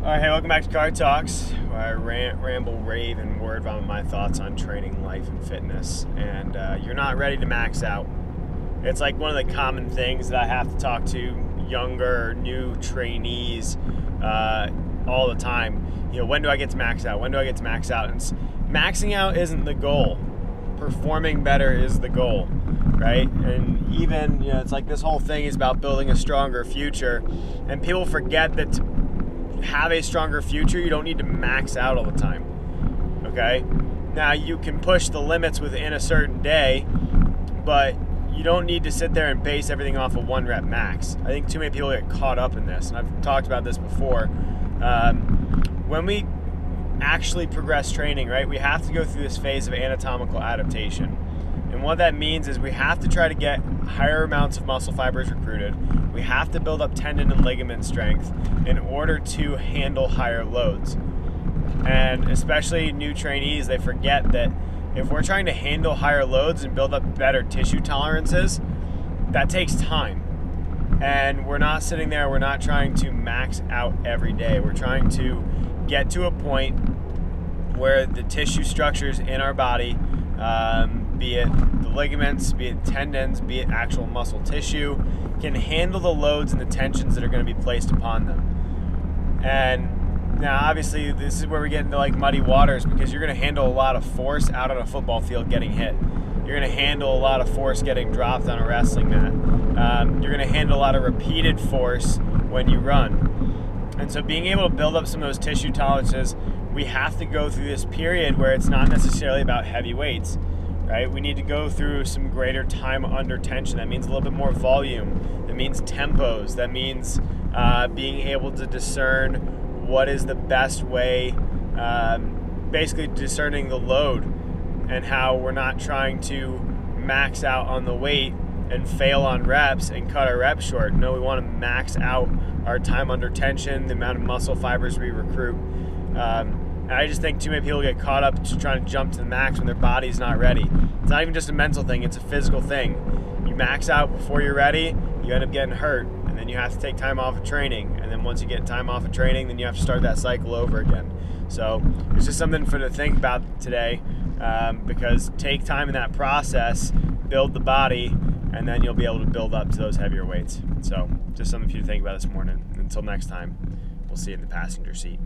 Alright, hey, welcome back to Car Talks, where I rant, ramble, rave, and word vomit my thoughts on training, life, and fitness. And you're not ready to max out. It's like one of the common things that I have to talk to younger, new trainees all the time. You know, when do I get to max out? When do I get to max out? And maxing out isn't the goal. Performing better is the goal, right? And even, you know, it's like this whole thing is about building a stronger future. And people forget that to have a stronger future, you don't need to max out all the time, okay? Now, you can push the limits within a certain day, but you don't need to sit there and base everything off of 1 rep max. I think too many people get caught up in this, and I've talked about this before. When we actually progress training, right, we have to go through this phase of anatomical adaptation. And what that means is we have to try to get higher amounts of muscle fibers recruited. We have to build up tendon and ligament strength in order to handle higher loads. And especially new trainees, they forget that if we're trying to handle higher loads and build up better tissue tolerances, that takes time. And we're not sitting there, we're not trying to max out every day. We're trying to get to a point where the tissue structures in our body, be it the ligaments, be it tendons, be it actual muscle tissue, can handle the loads and the tensions that are going to be placed upon them. And now obviously this is where we get into like muddy waters, because you're going to handle a lot of force out on a football field getting hit. You're going to handle a lot of force getting dropped on a wrestling mat. You're going to handle a lot of repeated force when you run. And so being able to build up some of those tissue tolerances, we have to go through this period where it's not necessarily about heavy weights, right? We need to go through some greater time under tension. That means a little bit more volume. That means tempos. That means being able to discern what is the best way, basically discerning the load and how we're not trying to max out on the weight and fail on reps and cut our reps short. No, we want to max out our time under tension, the amount of muscle fibers we recruit. And I just think too many people get caught up to trying to jump to the max when their body's not ready. It's not even just a mental thing, it's a physical thing. You max out before you're ready, you end up getting hurt, and then you have to take time off of training. And then once you get time off of training, then you have to start that cycle over again. So it's just something to think about today, because take time in that process, build the body, and then you'll be able to build up to those heavier weights. So just something for you to think about this morning. Until next time, we'll see you in the passenger seat.